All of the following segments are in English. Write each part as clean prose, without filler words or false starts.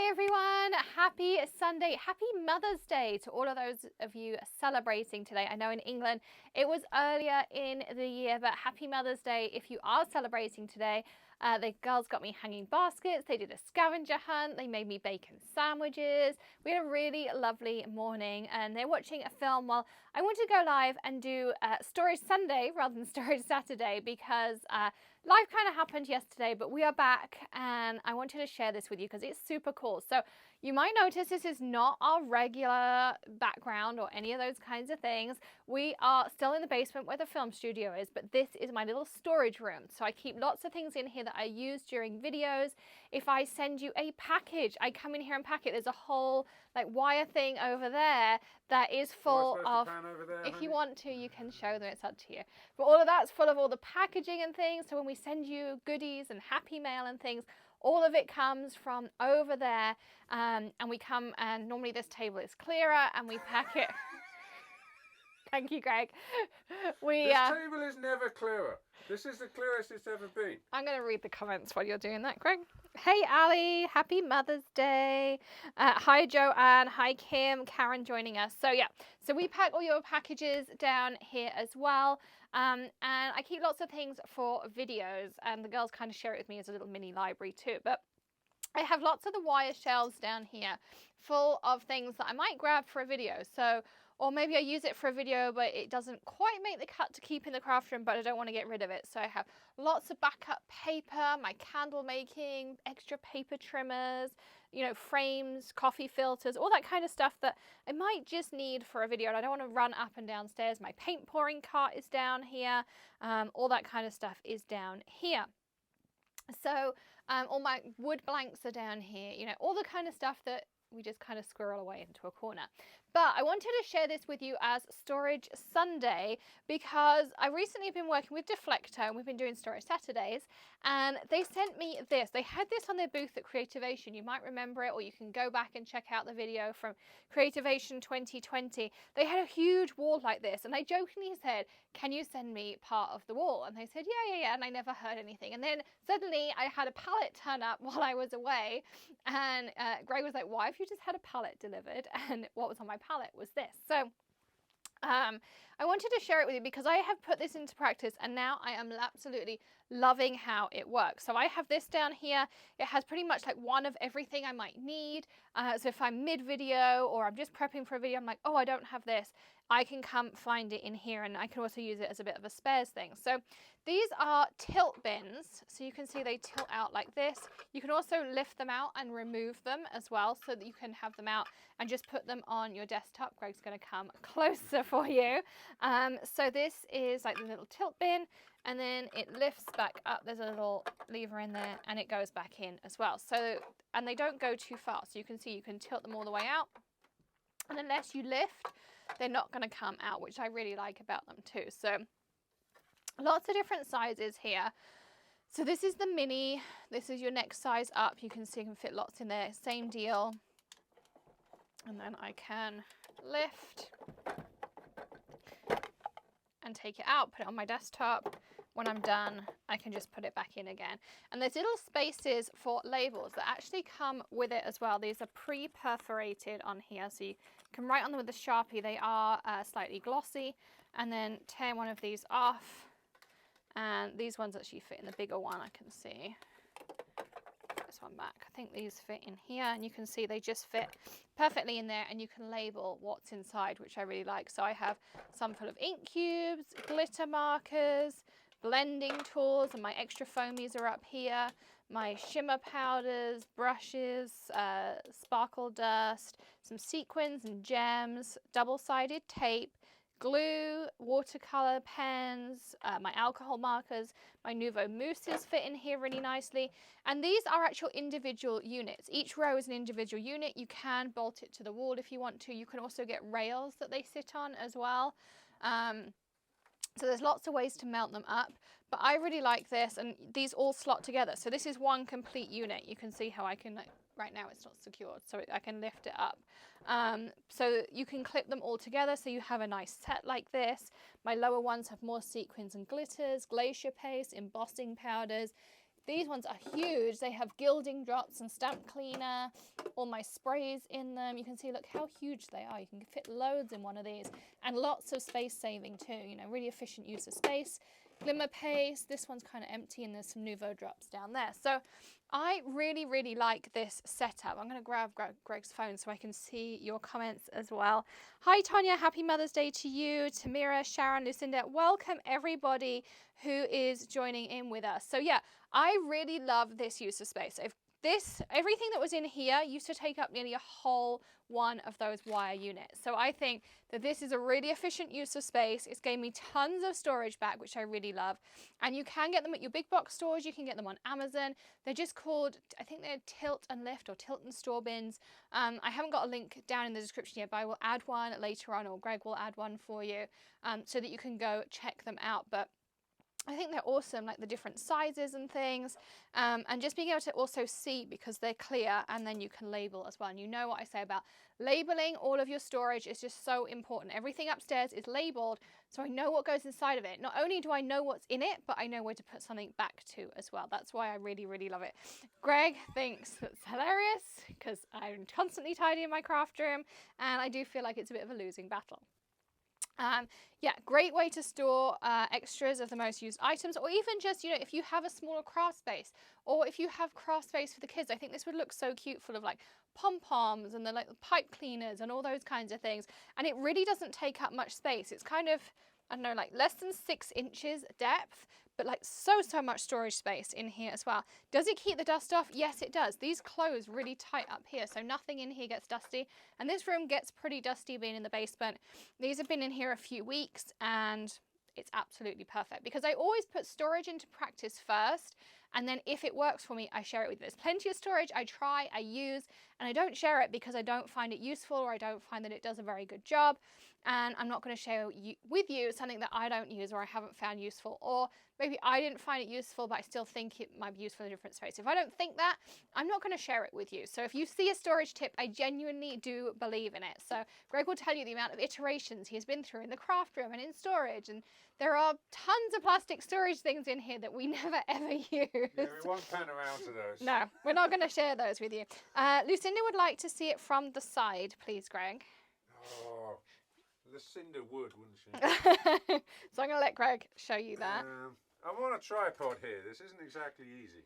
Hi everyone, happy Sunday, happy Mother's Day to all of those of you celebrating today. I know in England it was earlier in the year, but happy Mother's Day if you are celebrating today. The girls got me hanging baskets, they did a scavenger hunt, they made me bacon sandwiches. We had a really lovely morning and they're watching a film while I wanted to go live and do Storage Sunday rather than Storage Saturday because life kind of happened yesterday, but we are back and I wanted to share this with you because it's super cool. So you might notice this is not our regular background or any of those kinds of things. We are still in the basement where the film studio is, but this is my little storage room. So I keep lots of things in here that I use during videos. If I send you a package, I come in here and pack it. There's a whole like wire thing over there that is full of, if you want to, you can show them, it's up to you. But all of that's full of all the packaging and things. So when we send you goodies and happy mail and things, all of it comes from over there. And we come and normally this table is clearer and we pack it. Thank you, Greg. This table is never clearer. This is the clearest it's ever been. I'm going to read the comments while you're doing that, Greg. Hey, Ali. Happy Mother's Day. Hi, Joanne. Hi, Kim. Karen joining us. So, yeah. So we pack all your packages down here as well. And I keep lots of things for videos. And the girls kind of share it with me as a little mini library too. But I have lots of the wire shelves down here full of things that I might grab for a video. So, or maybe I use it for a video, but it doesn't quite make the cut to keep in the craft room, but I don't want to get rid of it. So I have lots of backup paper, my candle making, extra paper trimmers, you know, frames, coffee filters, all that kind of stuff that I might just need for a video. And I don't want to run up and downstairs. My paint pouring cart is down here. All that kind of stuff is down here. So all my wood blanks are down here, you know, all the kind of stuff that we just kind of squirrel away into a corner. But I wanted to share this with you as Storage Sunday because I recently have been working with Deflector and we've been doing Storage Saturdays and they sent me this. They had this on their booth at Creativation. You might remember it or you can go back and check out the video from Creativation 2020. They had a huge wall like this and I jokingly said, can you send me part of the wall? And they said, yeah. And I never heard anything. And then suddenly I had a pallet turn up while I was away and Greg was like, why have you just had a pallet delivered? And what was on my palette was this. So I wanted to share it with you because I have put this into practice and now I am absolutely loving how it works. So I have this down here. It has pretty much like one of everything I might need. So if I'm mid video or I'm just prepping for a video, I'm like, oh, I don't have this. I can come find it in here and I can also use it as a bit of a spares thing. So these are tilt bins. So you can see they tilt out like this. You can also lift them out and remove them as well so that you can have them out and just put them on your desktop. Greg's going to come closer for you. So this is like the little tilt bin and then it lifts back up. There's a little lever in there and it goes back in as well. So, and they don't go too far. So you can see you can tilt them all the way out. And unless you lift, they're not going to come out, which I really like about them too. So lots of different sizes here. So this is the mini. This is your next size up. You can see you can fit lots in there. Same deal. And then I can lift and take it out, put it on my desktop. When I'm done, I can just put it back in again. And there's little spaces for labels that actually come with it as well. These are pre-perforated on here, so you can write on them with a Sharpie. They are slightly glossy. And then tear one of these off. And these ones actually fit in the bigger one, I can see. This one back. I think these fit in here, and you can see they just fit perfectly in there, and you can label what's inside, which I really like. So I have some full of ink cubes, glitter markers, blending tools, and my extra foamies are up here. My shimmer powders, brushes, sparkle dust, some sequins and gems, double-sided tape, glue, watercolor pens, my alcohol markers, my Nuvo mousses fit in here really nicely. And these are actual individual units. Each row is an individual unit. You can bolt it to the wall if you want to. You can also get rails that they sit on as well. So there's lots of ways to mount them up, but I really like this, and these all slot together. So this is one complete unit. You can see how I can, right now it's not secured, so I can lift it up. So you can clip them all together so you have a nice set like this. My lower ones have more sequins and glitters, glacier paste, embossing powders, These ones are huge. They have gilding drops and stamp cleaner, all my sprays in them. You can see, look how huge they are. You can fit loads in one of these, and lots of space saving too, you know, really efficient use of space. Glimmer paste, this one's kind of empty, and there's some Nouveau drops down there. So I really, really like this setup. I'm going to grab Greg's phone so I can see your comments as well. Hi, Tanya. Happy Mother's Day to you. Tamira, Sharon, Lucinda. Welcome, everybody who is joining in with us. So, yeah, I really love this use of space. Everything that was in here used to take up nearly a whole one of those wire units. So I think that this is a really efficient use of space. It's gave me tons of storage back, which I really love. And you can get them at your big box stores. You can get them on Amazon. They're just called, I think they're Tilt and Lift or Tilt and Store bins. I haven't got a link down in the description yet, but I will add one later on, or Greg will add one for you so that you can go check them out. But I think they're awesome, like the different sizes and things, and just being able to also see because they're clear, and then you can label as well. And you know what I say about labeling all of your storage is just so important. Everything upstairs is labeled, so I know what goes inside of it. Not only do I know what's in it, but I know where to put something back to as well. That's why I really, really love it. Greg thinks it's hilarious because I'm constantly tidying my craft room, and I do feel like it's a bit of a losing battle. Yeah, great way to store extras of the most used items, or even just, you know, if you have a smaller craft space, or if you have craft space for the kids. I think this would look so cute, full of like pom-poms and the like pipe cleaners and all those kinds of things. And it really doesn't take up much space. It's kind of, I don't know, like less than 6 inches depth, but like so much storage space in here as well. Does it keep the dust off? Yes, it does. These close really tight up here, so nothing in here gets dusty. And this room gets pretty dusty being in the basement. These have been in here a few weeks, and it's absolutely perfect because I always put storage into practice first, and then if it works for me, I share it with you. There's plenty of storage I try, I use, and I don't share it because I don't find it useful, or I don't find that it does a very good job. And I'm not going to share with you something that I don't use or I haven't found useful, or maybe I didn't find it useful, but I still think it might be useful in a different space. If I don't think that, I'm not going to share it with you. So if you see a storage tip, I genuinely do believe in it. So Greg will tell you the amount of iterations he has been through in the craft room and in storage, and there are tons of plastic storage things in here that we never ever use. Yeah, we won't pan around to those. No, we're not going to share those with you. Lucinda would like to see it from the side, please, Greg. Oh, Lucinda would, wouldn't she? So I'm going to let Greg show you that. I'm on a tripod here. This isn't exactly easy.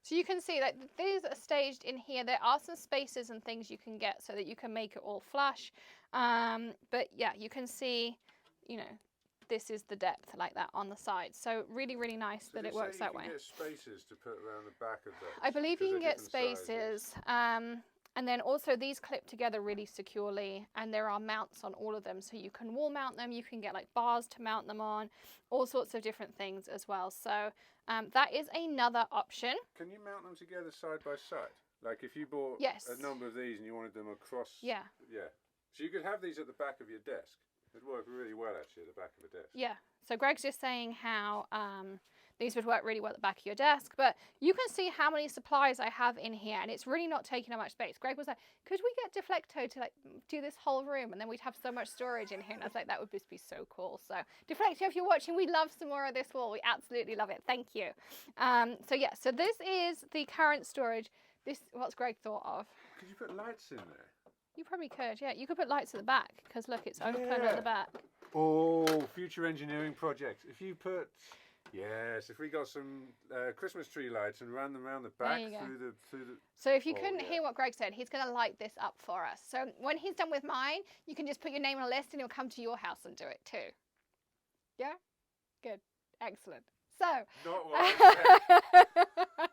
So you can see that these are staged in here. There are some spaces and things you can get so that you can make it all flush. But yeah, you can see, you know, this is the depth like that on the side. So really, really nice that it works that way. You can get spaces to put around the back of those. I believe you can get spaces. And then also these clip together really securely, and there are mounts on all of them. So you can wall mount them, you can get like bars to mount them on, all sorts of different things as well. So that is another option. Can you mount them together side by side? Like if you bought a number of these and you wanted them across. Yeah. Yeah. So you could have these at the back of your desk. It'd work really well actually at the back of a desk. Yeah. So Greg's just saying how these would work really well at the back of your desk, but you can see how many supplies I have in here, and it's really not taking up much space. Greg was like, could we get Deflecto to like do this whole room, and then we'd have so much storage in here? And I was like, that would just be so cool. So Deflecto, if you're watching, we'd love some more of this wall. We absolutely love it. Thank you. So yeah, so this is the current storage. This, what's Greg thought of? Could you put lights in there? You probably could, yeah. You could put lights at the back, because look, it's open at the back. Oh, future engineering project. If you put, yes, if we got some Christmas tree lights and ran them around the back through the. So if you couldn't hear what Greg said, he's going to light this up for us. So when he's done with mine, you can just put your name on a list and he'll come to your house and do it too. Yeah? Good. Excellent. So. Not what I said.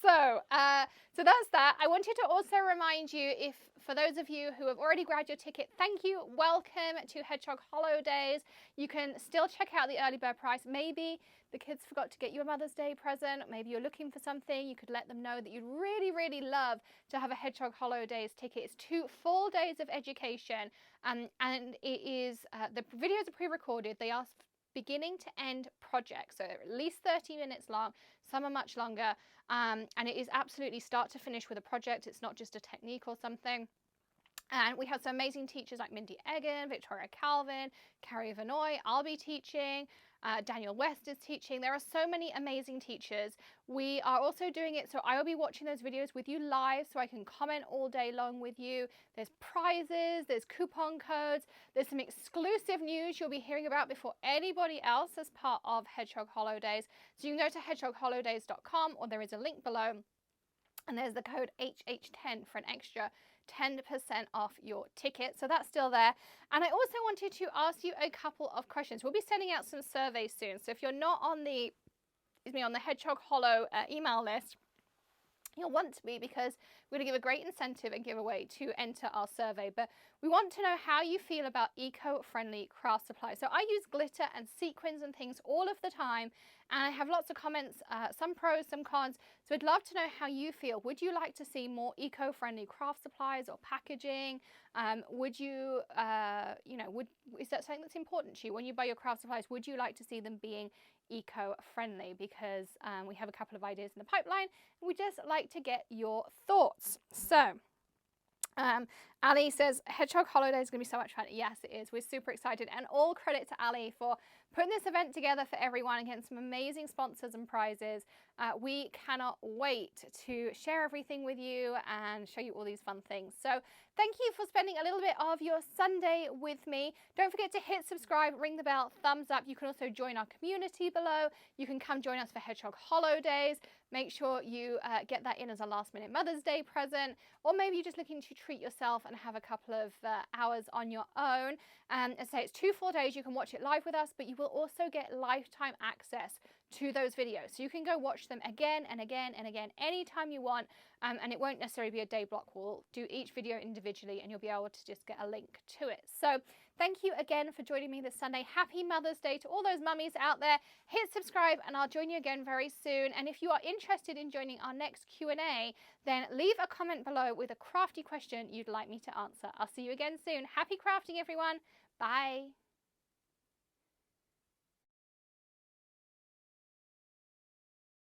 So that's that. I wanted to also remind you, if for those of you who have already grabbed your ticket, thank you. Welcome to Hedgehog Holidays. You can still check out the early bird price. Maybe the kids forgot to get you a Mother's Day present. Maybe you're looking for something. You could let them know that you'd really, really love to have a Hedgehog Holidays ticket. It's 2 full days of education, and it is the videos are pre-recorded. They are beginning to end projects, so they're at least 30 minutes long. Some are much longer, and it is absolutely start to finish with a project. It's not just a technique or something. And we have some amazing teachers like Mindy Egan, Victoria Calvin, Carrie Vanoy. I'll be teaching. Daniel West is teaching. There are so many amazing teachers. We are also doing it, so I will be watching those videos with you live so I can comment all day long with you. There's prizes, there's coupon codes, there's some exclusive news you'll be hearing about before anybody else as part of Hedgehog Holidays. So you can go to hedgehogholidays.com, or there is a link below, and there's the code HH10 for an extra 10% off your ticket. So that's still there. And I also wanted to ask you a couple of questions. We'll be sending out some surveys soon. So if you're not on the Hedgehog Hollow email list, you'll want to be, because we're going to give a great incentive and giveaway to enter our survey. But we want to know how you feel about eco-friendly craft supplies. So I use glitter and sequins and things all of the time, and I have lots of comments, some pros, some cons. So I'd love to know how you feel. Would you like to see more eco-friendly craft supplies or packaging? Would you, is that something that's important to you when you buy your craft supplies? Would you like to see them being eco-friendly? Because we have a couple of ideas in the pipeline, and we just like to get your thoughts. So Ali says Hedgehog Holiday is going to be so much fun. Yes, it is. We're super excited, and all credit to Ali for putting this event together for everyone and getting some amazing sponsors and prizes. We cannot wait to share everything with you and show you all these fun things. So thank you for spending a little bit of your Sunday with me. Don't forget to hit subscribe, ring the bell, thumbs up. You can also join our community below. You can come join us for Hedgehog Holidays. Make sure you get that in as a last-minute Mother's Day present, or maybe you're just looking to treat yourself and have a couple of hours on your own. As I say, it's 2 full days. You can watch it live with us, but you will also get lifetime access to those videos. So you can go watch them again and again and again anytime you want, and it won't necessarily be a day block. We'll do each video individually, and you'll be able to just get a link to it. So thank you again for joining me this Sunday. Happy Mother's Day to all those mummies out there. Hit subscribe, and I'll join you again very soon. And if you are interested in joining our next Q&A, then leave a comment below with a crafty question you'd like me to answer. I'll see you again soon. Happy crafting, everyone. Bye.